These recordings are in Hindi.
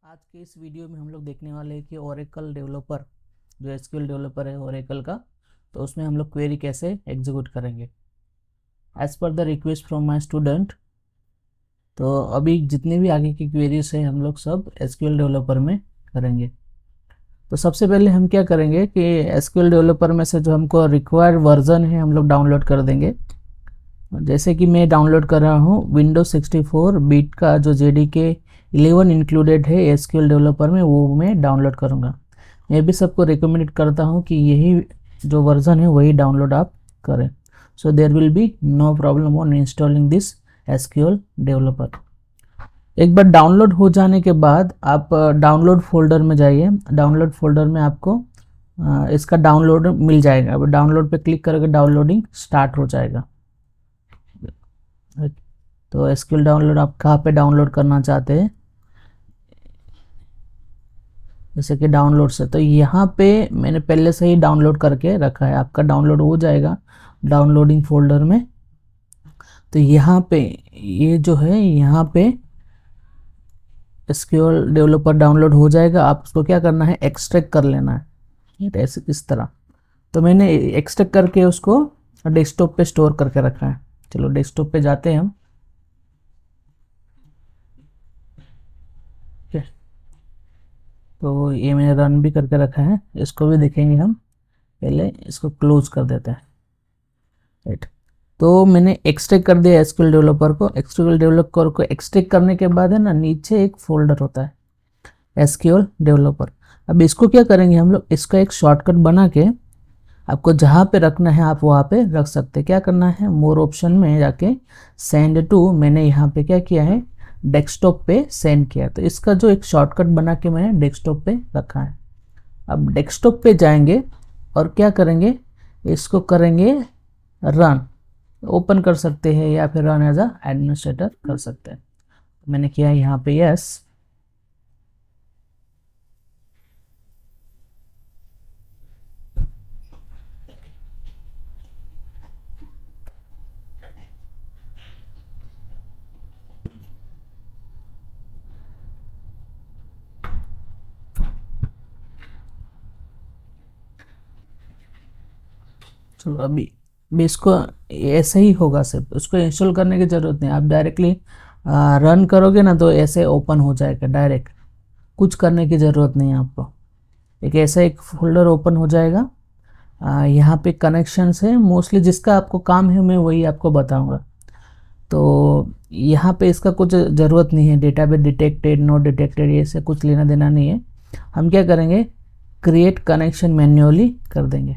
आज के इस वीडियो में हम लोग देखने वाले हैं कि ओरेकल डेवलपर जो एसक्यूएल डेवलपर है ओरेकल का, तो उसमें हम लोग क्वेरी कैसे एग्जीक्यूट करेंगे as per the request from my student. तो अभी जितने भी आगे की क्वेरीज है हम लोग सब एसक्यूएल डेवलपर में करेंगे। तो सबसे पहले हम क्या करेंगे कि एसक्यूएल डेवलपर में से जो हमको रिक्वायर्ड वर्जन है हम लोग डाउनलोड कर देंगे। जैसे कि मैं डाउनलोड कर रहा हूँ विंडोज 64 बिट का जो JDK 11 इंक्लूडेड है एसक्यूएल डेवलपर में, वो मैं डाउनलोड करूँगा। मैं भी सबको रिकमेंड करता हूँ कि यही जो वर्जन है वही डाउनलोड आप करें, so there will be no problem on installing this SQL developer. एक बार डाउनलोड हो जाने के बाद आप डाउनलोड फोल्डर में जाइए। डाउनलोड फोल्डर में आपको इसका डाउनलोड मिल जाएगा। अब डाउनलोड पे क्लिक करके डाउनलोडिंग स्टार्ट हो जाएगा। तो एसक्यूएल डाउनलोड आप कहाँ पे डाउनलोड करना चाहते हैं, जैसे कि डाउनलोड से, तो यहाँ पे मैंने पहले से ही डाउनलोड करके रखा है। आपका डाउनलोड हो जाएगा डाउनलोडिंग फोल्डर में। तो यहाँ पे ये जो है यहाँ पे एसक्यूएल डेवलपर डाउनलोड हो जाएगा। आप उसको क्या करना है, एक्सट्रैक्ट कर लेना है ऐसे इस तरह। तो मैंने एक्सट्रैक्ट करके उसको डेस्कटॉप पे स्टोर करके रखा है। चलो डेस्कटॉप पे जाते हैं हम। तो ये मैंने रन भी करके रखा है, इसको भी देखेंगे हम। पहले इसको क्लोज कर देते हैं। राइट, तो मैंने एक्सट्रैक्ट कर दिया एसक्यूएल डेवलपर को। एसक्यूएल डेवलपर को एक्सट्रैक्ट करने के बाद है ना, नीचे एक फोल्डर होता है एसक्यूएल डेवलपर। अब इसको क्या करेंगे हम लोग, इसका एक शॉर्टकट बना के आपको जहाँ पे रखना है आप वहाँ पे रख सकते हैं। क्या करना है, मोर ऑप्शन में जाके सेंड टू, मैंने यहाँ पे क्या किया है, डेस्कटॉप पे सेंड किया। तो इसका जो एक शॉर्टकट बना के मैंने डेस्कटॉप पे रखा है। अब डेस्कटॉप पे जाएंगे और क्या करेंगे, इसको करेंगे रन। ओपन कर सकते हैं या फिर रन एज अ एडमिनिस्ट्रेटर कर सकते हैं। मैंने किया यहाँ पे यस। चलो अभी इसको ऐसे ही होगा, सिर्फ उसको इंस्टॉल करने की ज़रूरत नहीं। आप डायरेक्टली रन करोगे ना तो ऐसे ओपन हो जाएगा डायरेक्ट, कुछ करने की ज़रूरत नहीं है आपको। एक ऐसा एक फोल्डर ओपन हो जाएगा। यहाँ पे कनेक्शंस है मोस्टली, जिसका आपको काम है मैं वही आपको बताऊंगा। तो यहाँ पे इसका कुछ ज़रूरत नहीं है, डेटाबेस डिटेक्टेड नॉट डिटेक्टेड ये से कुछ लेना देना नहीं है। हम क्या करेंगे, क्रिएट कनेक्शन मैन्युअली कर देंगे।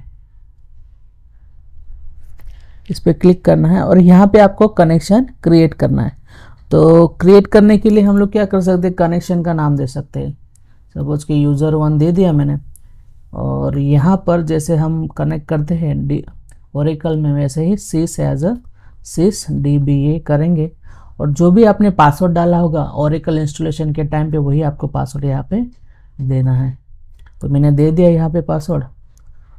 इस पर क्लिक करना है और यहाँ पे आपको कनेक्शन क्रिएट करना है। तो क्रिएट करने के लिए हम लोग क्या कर सकते हैं, कनेक्शन का नाम दे सकते हैं। सपोज कि यूज़र 1 दे दिया मैंने, और यहाँ पर जैसे हम कनेक्ट करते हैं ओरेकल में वैसे ही sys as a sys DBA करेंगे। और जो भी आपने पासवर्ड डाला होगा ओरेकल इंस्टॉलेशन के टाइम पे वही आपको पासवर्ड यहाँ पे देना है। तो मैंने दे दिया यहाँ पे पासवर्ड,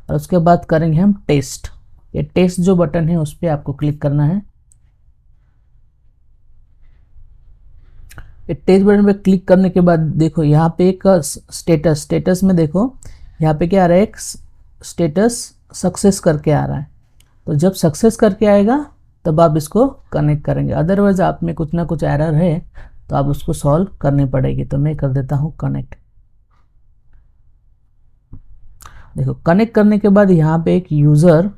और उसके बाद करेंगे हम टेस्ट। ये टेस्ट जो बटन है उस पर आपको क्लिक करना है। ये टेस्ट बटन पे क्लिक करने के बाद देखो यहाँ पे एक स्टेटस में देखो यहाँ पे क्या आ रहा है, एक स्टेटस सक्सेस करके आ रहा है। तो जब सक्सेस करके आएगा तब आप इसको कनेक्ट करेंगे, अदरवाइज आप में कुछ ना कुछ एरर है तो आप उसको सॉल्व करनी पड़ेगी। तो मैं कर देता हूँ कनेक्ट। देखो कनेक्ट करने के बाद यहाँ पे एक यूज़र,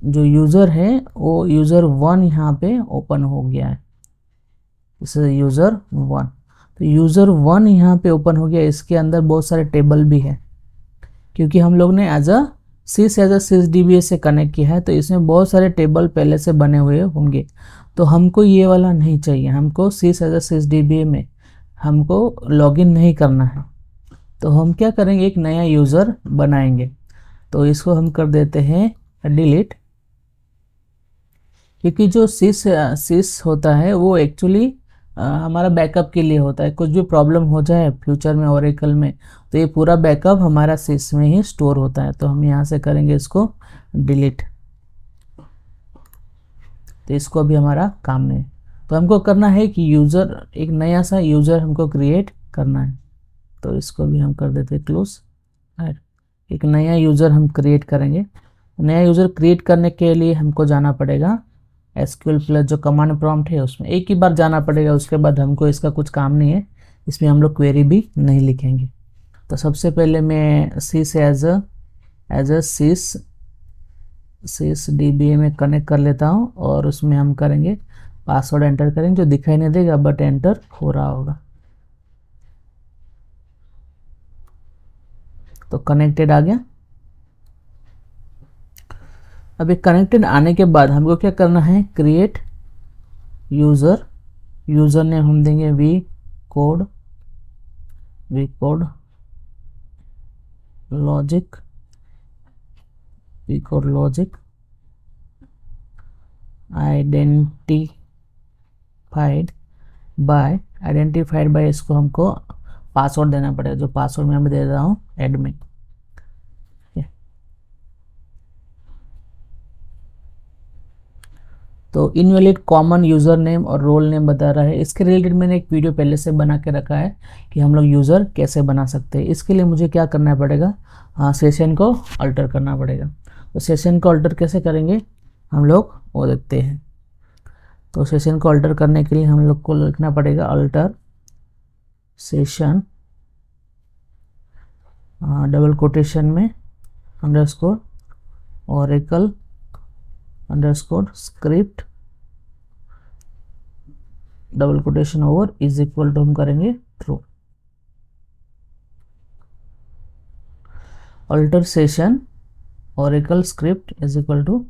जो यूज़र है वो यूज़र 1 यहाँ पे ओपन हो गया है। इस यूज़र 1, तो यूज़र 1 यहाँ पे ओपन हो गया। इसके अंदर बहुत सारे टेबल भी है, क्योंकि हम लोग ने एज अ sys DBA से कनेक्ट किया है। तो इसमें बहुत सारे टेबल पहले से बने हुए होंगे। तो हमको ये वाला नहीं चाहिए, हमको sys DBA में हमको लॉगिन नहीं करना है। तो हम क्या करेंगे, एक नया यूज़र बनाएंगे। तो इसको हम कर देते हैं डिलीट, क्योंकि जो sys होता है वो एक्चुअली हमारा बैकअप के लिए होता है। कुछ भी प्रॉब्लम हो जाए फ्यूचर में ओरेकल में तो ये पूरा बैकअप हमारा sys में ही स्टोर होता है। तो हम यहाँ से करेंगे इसको डिलीट। तो इसको भी हमारा काम नहीं। तो हमको करना है कि यूज़र, एक नया सा यूज़र हमको क्रिएट करना है। तो इसको भी हम कर देते क्लोज। एक नया यूज़र हम क्रिएट करेंगे। नया यूज़र क्रिएट करने के लिए हमको जाना पड़ेगा SQL प्लस जो कमांड प्रॉम्प्ट है उसमें एक ही बार जाना पड़ेगा, उसके बाद हमको इसका कुछ काम नहीं है, इसमें हम लोग क्वेरी भी नहीं लिखेंगे। तो सबसे पहले मैं sys as a sys DBA में कनेक्ट कर लेता हूँ और उसमें हम करेंगे पासवर्ड एंटर करेंगे, जो दिखाई नहीं देगा बट एंटर हो रहा होगा। तो कनेक्टेड आ गया। अब एक कनेक्टेड आने के बाद हमको क्या करना है, क्रिएट यूज़र। यूज़र नेम हम देंगे V code logic identified by इसको हमको पासवर्ड देना पड़ेगा, जो पासवर्ड मैं अभी दे रहा हूँ एडमिन। तो इनवैलिड कॉमन यूज़र नेम और रोल नेम बता रहा है। इसके रिलेटेड मैंने एक वीडियो पहले से बना के रखा है कि हम लोग यूज़र कैसे बना सकते हैं। इसके लिए मुझे क्या करना पड़ेगा, सेशन को अल्टर करना पड़ेगा। तो सेशन को अल्टर कैसे करेंगे हम लोग वो देखते हैं। तो सेशन को अल्टर करने के लिए हम लोग को लिखना पड़ेगा अल्टर सेशन डबल कोटेशन में underscore Oracle underscore script double quotation over is equal to हम करेंगे true. Alter session Oracle script is equal to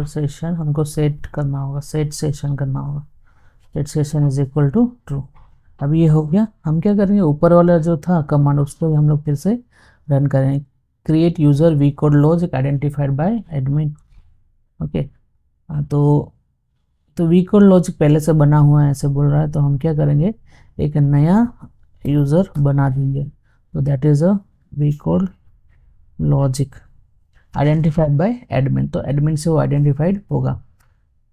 session हमको सेट करना होगा, सेट सेशन करना होगा, set session is equal to true. अब ये हो गया। हम क्या करेंगे, ऊपर वाला जो था कमांड उसको हम लोग फिर से रन करेंगे। Create user V code logic identified by admin. Okay, तो वी कोड लॉजिक पहले से बना हुआ है ऐसे बोल रहा है, तो हम क्या करेंगे, एक नया यूज़र बना देंगे। तो that is a V code logic identified by admin. तो एडमिन से वो आइडेंटिफाइड होगा।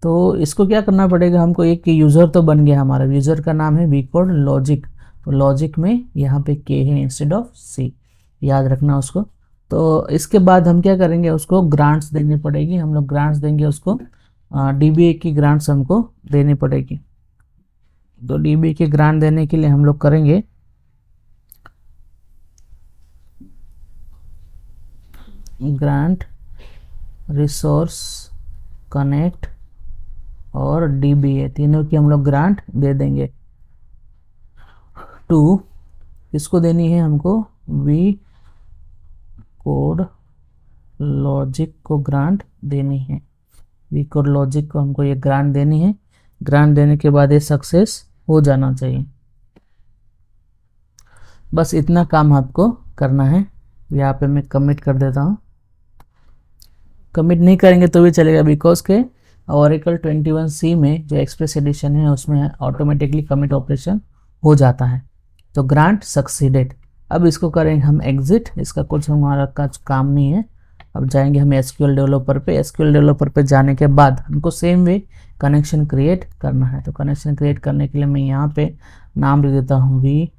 तो इसको क्या करना पड़ेगा हमको, एक यूज़र तो बन गया हमारा, यूज़र का नाम है वी कोड लॉजिक। तो लॉजिक में यहाँ पे के है इंस्टेड ऑफ सी, याद रखना उसको। तो इसके बाद हम क्या करेंगे, उसको ग्रांट्स देनी पड़ेगी। हम लोग ग्रांट्स देंगे उसको, DBA की ग्रांट्स हमको देनी पड़ेगी। तो DBA की ग्रांट देने के लिए हम लोग करेंगे ग्रांट रिसोर्स कनेक्ट और DBA, तीनों की हम लोग ग्रांट दे देंगे। टू इसको देनी है हमको वी कोड लॉजिक को ग्रांट देनी है। वी कोड लॉजिक को हमको ये ग्रांट देनी है। ग्रांट देने के बाद ये सक्सेस हो जाना चाहिए। बस इतना काम आपको करना है। यहाँ पे मैं कमिट कर देता हूँ। कमिट नहीं करेंगे तो भी चलेगा, बिकॉज के ओरेकल 21C में जो एक्सप्रेस एडिशन है उसमें ऑटोमेटिकली कमिट ऑपरेशन हो जाता है। तो ग्रांट सक्सीडेड। अब इसको करेंगे हम एग्जिट, इसका कुछ हमारा काम नहीं है। अब जाएंगे हम SQL डेवलपर पे। SQL डेवलपर पे जाने के बाद हमको सेम वे कनेक्शन क्रिएट करना है। तो कनेक्शन क्रिएट करने के लिए मैं यहाँ पे नाम लिख देता हूँ वी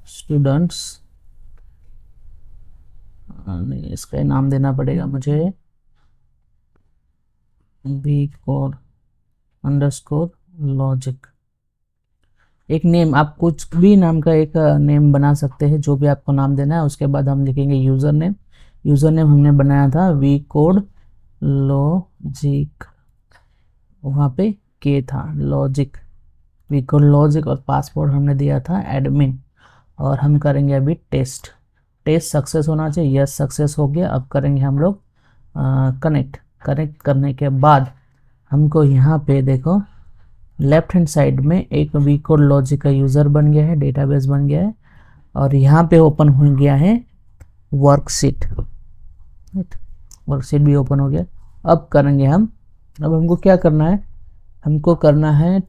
स्टूडेंट्स, नहीं इसका नाम देना पड़ेगा मुझे वी कोड अंडरस्कोर लॉजिक। एक नेम, आप कुछ भी नाम का एक नेम बना सकते हैं, जो भी आपको नाम देना है। उसके बाद हम लिखेंगे यूज़र नेम। यूज़र नेम हमने बनाया था वी कोड लॉजिक, वहाँ पे के था लॉजिक, वी कोड लॉजिक, और पासवर्ड हमने दिया था एडमिन। और हम करेंगे अभी टेस्ट सक्सेस होना चाहिए। यस सक्सेस हो गया। अब करेंगे हम लोग कनेक्ट करने के बाद हमको यहाँ पे देखो लेफ्ट हैंड साइड में एक वी कोड लॉजिक का यूज़र बन गया है, डेटाबेस बन गया है, और यहाँ पे ओपन हो गया है वर्कशीट। वर्कशीट भी ओपन हो गया। अब करेंगे हम, अब हमको क्या करना है, हमको करना है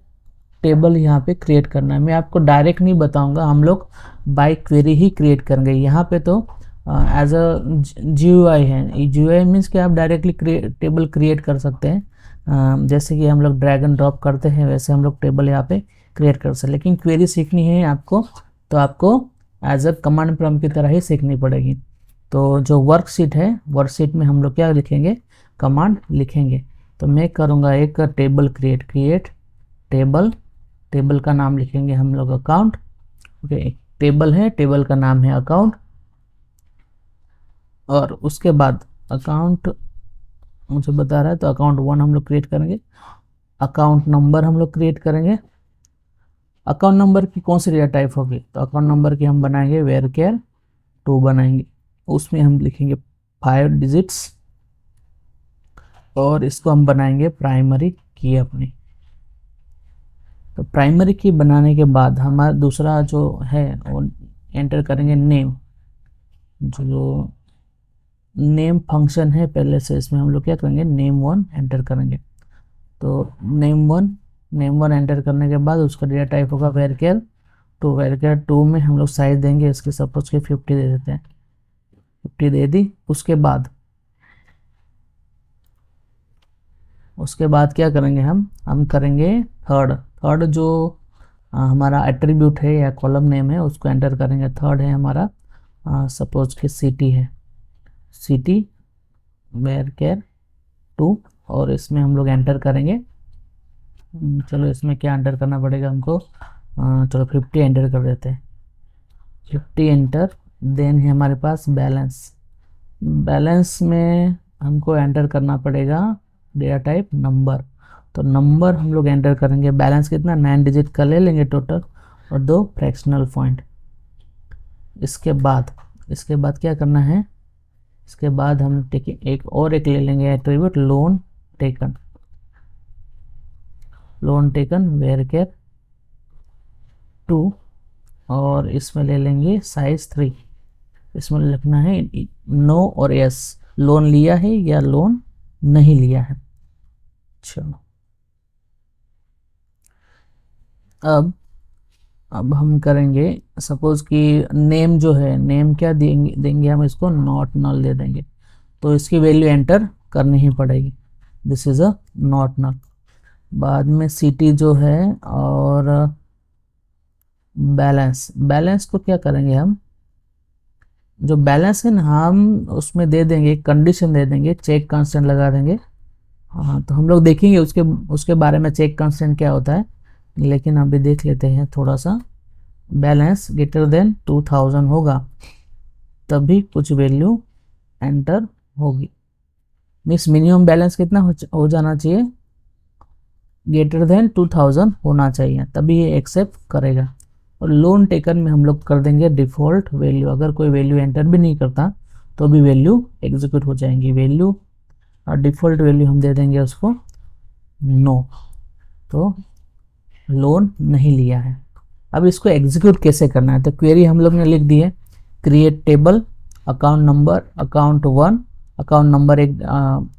टेबल यहाँ पे क्रिएट करना है। मैं आपको डायरेक्ट नहीं बताऊंगा, हम लोग बाय क्वेरी ही क्रिएट करेंगे। यहाँ पे तो एज अ GUI है। GUI मीन्स कि आप डायरेक्टली टेबल क्रिएट कर सकते हैं। जैसे कि हम लोग ड्रैग एंड ड्रॉप करते हैं वैसे हम लोग टेबल यहाँ पे क्रिएट कर सकते हैं। लेकिन क्वेरी सीखनी है आपको तो आपको एज अ कमांड प्रॉम्प्ट की तरह ही सीखनी पड़ेगी। तो जो वर्कशीट है, वर्कशीट में हम लोग क्या लिखेंगे, कमांड लिखेंगे। तो मैं करूँगा एक टेबल क्रिएट टेबल, टेबल का नाम लिखेंगे हम लोग अकाउंट। ओके, एक टेबल है, टेबल का नाम है अकाउंट। और उसके बाद अकाउंट मुझे बता रहा है तो अकाउंट 1 हम लोग क्रिएट करेंगे। अकाउंट नंबर हम लोग क्रिएट करेंगे। अकाउंट नंबर की कौन सी डेटा टाइप होगी, तो अकाउंट नंबर की हम बनाएंगे वेरकेयर 2 बनाएंगे। उसमें हम लिखेंगे 5 डिजिट्स और इसको हम बनाएंगे प्राइमरी की अपनी। तो प्राइमरी की बनाने के बाद हमारा दूसरा जो है वो एंटर करेंगे नेम। जो नेम फंक्शन है पहले से, इसमें हम लोग क्या करेंगे, name1 एंटर करेंगे। तो name1 एंटर करने के बाद उसका डेटा टाइप होगा वेरकेयर 2। वेरकेयर 2 में हम लोग साइज देंगे इसके सपोज के 50 दे देते हैं, 50 दे दी। उसके बाद क्या करेंगे, हम करेंगे थर्ड जो हमारा एट्रीब्यूट है या कॉलम नेम है उसको एंटर करेंगे। थर्ड है हमारा सपोज के सिटी है, सिटी वेरकेयर 2 और इसमें हम लोग एंटर करेंगे। चलो इसमें क्या एंटर करना पड़ेगा हमको, चलो 50 एंटर कर देते हैं, 50 एंटर। देन है हमारे पास बैलेंस में हमको एंटर करना पड़ेगा डेटा टाइप नंबर। तो नंबर हम लोग एंटर करेंगे। बैलेंस कितना, 9 डिजिट का ले लेंगे टोटल और 2 फ्रैक्शनल पॉइंट। इसके बाद क्या करना है, इसके बाद हम एक ले लेंगे एट्रीब्यूट लोन टेकन वेरकेयर 2 और इसमें ले लेंगे साइज 3। इसमें लिखना है नो और यस, लोन लिया है या लोन नहीं लिया है। चलो अब हम करेंगे सपोज कि नेम जो है, नेम क्या देंगे हम इसको नॉट नल दे देंगे। तो इसकी वैल्यू एंटर करनी ही पड़ेगी, this is a not null. बाद में सिटी जो है और बैलेंस को क्या करेंगे, हम जो बैलेंस है ना हम उसमें दे देंगे एक कंडीशन दे देंगे, चेक कांस्टेंट लगा देंगे। हाँ, तो हम लोग देखेंगे उसके बारे में चेक कांस्टेंट क्या होता है, लेकिन अभी देख लेते हैं थोड़ा सा। बैलेंस ग्रेटर देन 2000 होगा तभी कुछ वैल्यू एंटर होगी। मीन्स मिनिमम बैलेंस कितना हो जाना चाहिए, ग्रेटर देन 2000 होना चाहिए तभी ये एक्सेप्ट करेगा। और लोन टेकन में हम लोग कर देंगे डिफ़ॉल्ट वैल्यू। अगर कोई वैल्यू एंटर भी नहीं करता तो भी वैल्यू एग्जीक्यूट हो जाएंगी। वैल्यू और डिफ़ॉल्ट वैल्यू हम दे देंगे उसको नो, तो लोन नहीं लिया है। अब इसको एग्जीक्यूट कैसे करना है, तो क्वेरी हम लोग ने लिख दी है create table account number account 1। Account number एक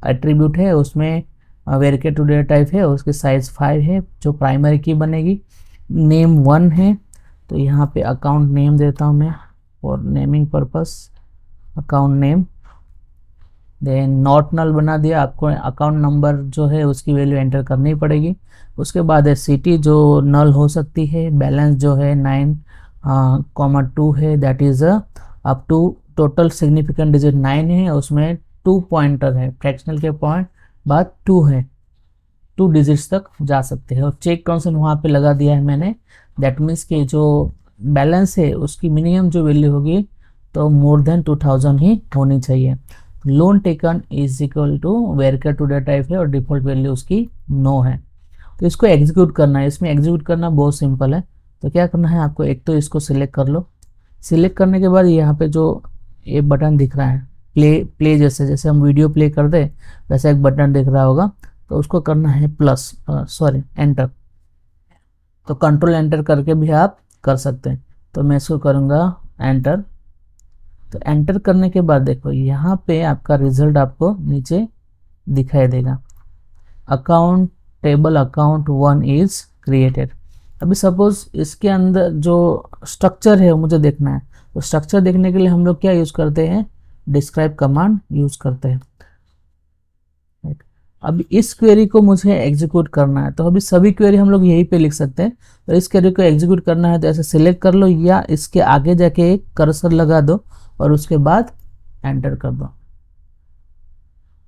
एट्रीब्यूट है, उसमें वेरकेयर 2 डेटा टाइप है, उसकी साइज 5 है जो प्राइमरी की बनेगी। नेम 1 है तो यहाँ पे अकाउंट नेम देता हूँ मैं और naming purpose account name. Then not null बना दिया, आपको अकाउंट नंबर जो है उसकी वैल्यू एंटर करनी पड़ेगी। उसके बाद है सिटी जो नल हो सकती है। बैलेंस जो है 9,2 है, that is up to total significant digit 9 है, उसमें 2 पॉइंटर है, फ्रैक्शनल के पॉइंट बाद 2 है, 2 डिजिट्स तक जा सकते हैं। और चेक कांस्टेंट वहाँ पे लगा दिया है मैंने, दैट मीन्स कि जो बैलेंस है उसकी मिनिमम जो वैल्यू होगी तो मोर देन 2000 ही होनी चाहिए। Loan taken is equal to varchar 2 data type है और डिफॉल्ट वैल्यू उसकी नो है। तो इसको एग्जीक्यूट करना है। इसमें एग्जीक्यूट करना बहुत सिंपल है। तो क्या करना है आपको, एक तो इसको सिलेक्ट कर लो। सिलेक्ट करने के बाद यहाँ पे जो ये बटन दिख रहा है प्ले जैसे हम वीडियो प्ले कर दे वैसा एक बटन दिख रहा होगा, तो उसको करना है एंटर। तो कंट्रोल एंटर करके भी आप कर सकते हैं। तो मैं इसको करूँगा एंटर। तो एंटर करने के बाद देखो यहाँ पे आपका रिजल्ट आपको नीचे दिखाई देगा, account table account 1 is created. अभी सपोज इसके अंदर जो स्ट्रक्चर है वो मुझे देखना है, तो स्ट्रक्चर देखने के लिए हम लोग क्या यूज़ करते हैं, डिस्क्राइब कमांड यूज़ करते हैं। राइट, अब इस क्वेरी को मुझे एग्जीक्यूट करना है, तो अभी सभी क्वेरी हम लोग यहीं पे लिख सकते हैं। तो इस क्वेरी को एग्जीक्यूट करना है तो ऐसे सिलेक्ट कर लो या इसके आगे जाके एक कर्सर लगा दो और उसके बाद एंटर कर दो।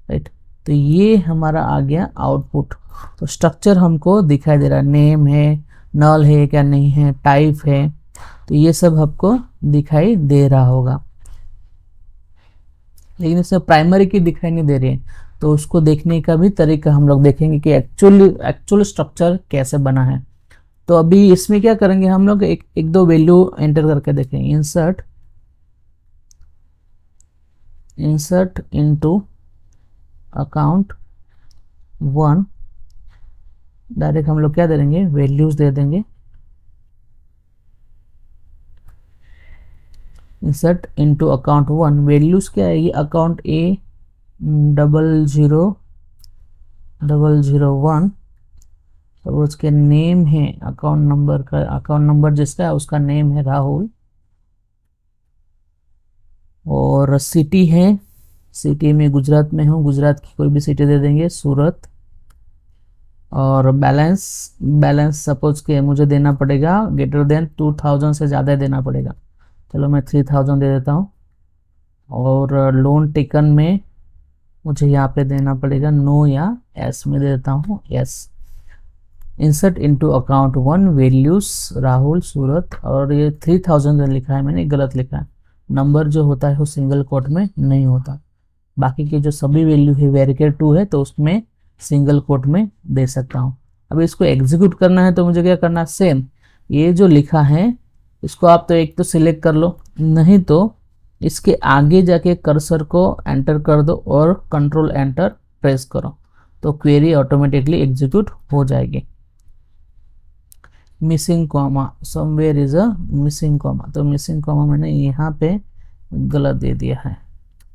राइट, तो ये हमारा आ गया आउटपुट। तो स्ट्रक्चर हमको दिखाई दे रहा है, नेम है, नल है क्या नहीं है, टाइप है, तो ये सब आपको दिखाई दे रहा होगा। लेकिन इसमें प्राइमरी की दिखाई नहीं दे रही है, तो उसको देखने का भी तरीका हम लोग देखेंगे कि एक्चुअल स्ट्रक्चर कैसे बना है। तो अभी इसमें क्या करेंगे हम लोग, एक दो वैल्यू एंटर करके देखेंगे। इंसर्ट इनटू अकाउंट 1, डायरेक्ट हम लोग क्या दे देंगे, वैल्यूज दे देंगे। इंसर्ट इनटू अकाउंट 1, वैल्यूज क्या है, ये अकाउंट A 00001, और उसके नेम है अकाउंट नंबर का, अकाउंट नंबर जिसका है उसका नेम है राहुल, और सिटी है, सिटी में गुजरात में हूँ, गुजरात की कोई भी सिटी दे देंगे, सूरत। और बैलेंस सपोज के मुझे देना पड़ेगा ग्रेटर देन 2000 से ज़्यादा देना पड़ेगा, चलो मैं 3000 दे देता हूँ। और लोन टेकन में मुझे यहाँ पे देना पड़ेगा नो या एस में दे देता हूँ S. Insert into account 1 values Rahul Surat, और ये 3000 लिखा है मैंने, गलत लिखा है, नंबर जो होता है वो सिंगल कोट में नहीं होता। बाकी के जो सभी वैल्यू है वेरिकेट 2 है तो उसमें सिंगल कोट में दे सकता हूँ। अब इसको एग्जीक्यूट करना है तो मुझे क्या करना है, सेम ये जो लिखा है इसको आप तो एक तो सिलेक्ट कर लो, नहीं तो इसके आगे जाके कर्सर को एंटर कर दो और कंट्रोल एंटर प्रेस करो, तो क्वेरी ऑटोमेटिकली एग्जीक्यूट हो जाएगी। Missing comma, somewhere is a missing comma, तो मिसिंग कॉमा मैंने यहाँ पे गलत दे दिया है।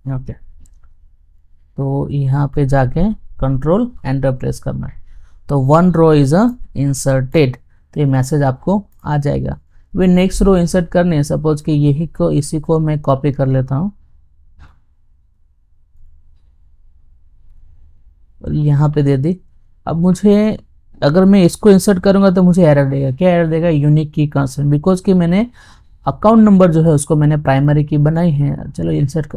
ओके, तो यहाँ पे जाके कंट्रोल एंटर प्रेस करना है, तो 1 रो इज अ इंसर्टेड, तो ये मैसेज आपको आ जाएगा। वे नेक्स्ट रो इंसर्ट करने है, सपोज कि यही को इसी को मैं कॉपी कर लेता हूँ और यहाँ पे दे दी। अब मुझे अगर मैं इसको इंसर्ट करूंगा तो मुझे एरर देगा, क्या एरर देगा, यूनिक की कंस्टेंट, बिकॉज कि मैंने अकाउंट नंबर जो है उसको मैंने प्राइमरी की बनाई है। चलो इंसर्ट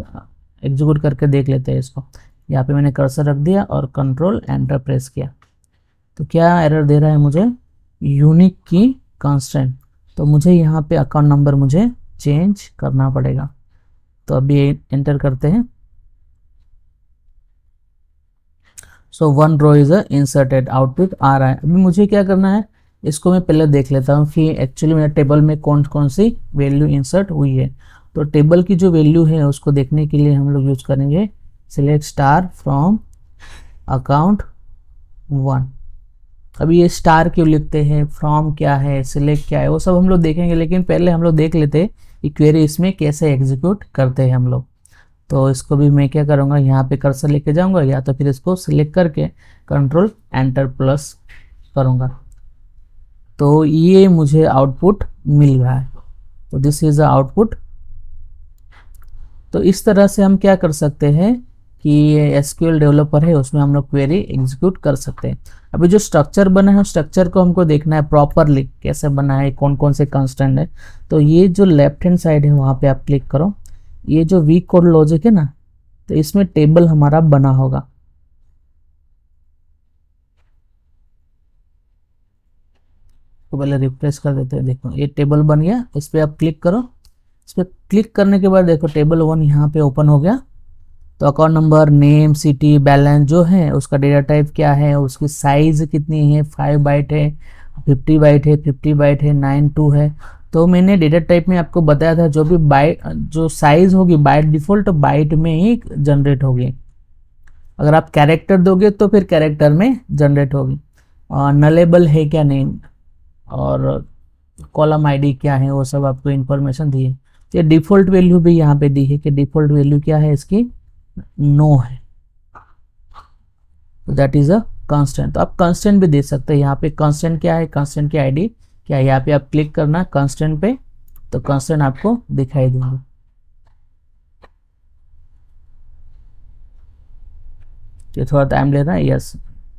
एग्जीक्यूट करके देख लेते हैं इसको। यहाँ पे मैंने कर्सर रख दिया और कंट्रोल एंटर प्रेस किया, तो क्या एरर दे रहा है मुझे, यूनिक की कंस्टेंट, तो मुझे यहाँ पे अकाउंट नंबर मुझे चेंज करना पड़ेगा। तो अभी एंटर करते हैं, सो 1 रो इज इंसर्टेड, आउटपुट आ रहा है। अभी मुझे क्या करना है, इसको मैं पहले देख लेता हूँ कि एक्चुअली मेरे टेबल में कौन कौन सी वैल्यू इंसर्ट हुई है। तो टेबल की जो वैल्यू है उसको देखने के लिए हम लोग यूज करेंगे सिलेक्ट स्टार फ्रॉम अकाउंट 1। अभी ये स्टार क्यों लिखते हैं, फ्रॉम क्या है, सिलेक्ट क्या है, वो सब हम लोग देखेंगे, लेकिन पहले हम लोग देख लेते हैं कि क्वेरी इसमें कैसे एग्जीक्यूट करते हैं हम लोग। तो इसको भी मैं क्या करूँगा, यहाँ पे कर्सर लेके जाऊँगा या तो फिर इसको सिलेक्ट करके कंट्रोल एंटर प्लस करूँगा, तो ये मुझे आउटपुट मिल रहा है। तो दिस इज अ आउटपुट। तो इस तरह से हम क्या कर सकते हैं कि ये SQL डेवलपर है उसमें हम लोग क्वेरी एग्जीक्यूट कर सकते हैं। अभी जो स्ट्रक्चर बना है स्ट्रक्चर को हमको देखना है प्रॉपरली कैसे बना है, कौन कौन से कंस्टेंट है। तो ये जो लेफ्ट हैंड साइड है वहाँ पे आप क्लिक करो, ये जो वी कोड लॉजिक है ना, तो इसमें टेबल हमारा बना होगा। तो पहले रिफ्रेश कर देते हैं, देखो ये टेबल बन गया, इस पर आप क्लिक करो। इस पर क्लिक करने के बाद देखो टेबल 1 यहाँ पे ओपन हो गया। तो account number, name, city, balance जो है उसका डेटा टाइप क्या है, उसकी साइज कितनी है, 5 बाइट है, 50 बाइट है, 50 बाइट है, 92 है। तो मैंने डेटा टाइप में आपको बताया था जो भी बाइट जो साइज होगी बाय डिफॉल्ट बाइट में ही जनरेट होगी। अगर आप कैरेक्टर दोगे तो फिर कैरेक्टर में जनरेट होगी। नलेबल है क्या नहीं, और कॉलम आईडी क्या है, वो सब आपको इन्फॉर्मेशन दी है। तो ये डिफ़ॉल्ट वैल्यू भी यहाँ पे दी है कि डिफ़ॉल्ट वैल्यू क्या है इसकी, नो है, तो दैट इज अ कांस्टेंट। तो आप कांस्टेंट भी दे सकते हैं, यहाँ पे कांस्टेंट क्या है, कांस्टेंट की आईडी क्या यहाँ पे आप क्लिक करना कंस्टेंट पे, तो कंस्टेंट आपको दिखाई देंगे। ये थोड़ा टाइम ले रहा है, यस।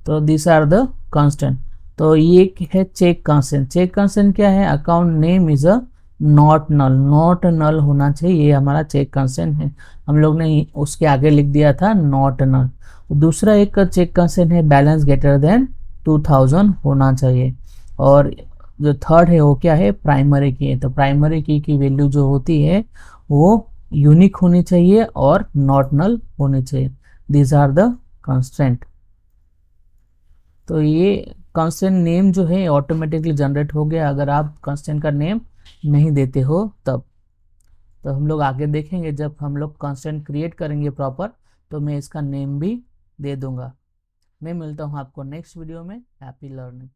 तो दिस आर द कांस्टेंट। तो ये है चेक कांस्टेंट। चेक कांस्टेंट क्या है, account name is a not null, not null होना चाहिए, ये हमारा चेक कांस्टेंट है। हम लोग ने उसके आगे लिख दिया था नॉट नल। दूसरा एक चेक कांस्टेंट है बैलेंस ग्रेटर देन 2000 होना चाहिए। और जो थर्ड है वो क्या है, प्राइमरी की है। तो प्राइमरी की वैल्यू जो होती है वो यूनिक होनी चाहिए और नॉट नल होनी चाहिए। These are the constant. तो ये कांस्टेंट नेम जो है ऑटोमेटिकली जनरेट हो गया अगर आप कांस्टेंट का नेम नहीं देते हो तब। तो हम लोग आगे देखेंगे जब हम लोग कांस्टेंट क्रिएट करेंगे प्रॉपर, तो मैं इसका नेम भी दे दूंगा। मैं मिलता हूँ आपको नेक्स्ट वीडियो में। Happy learning.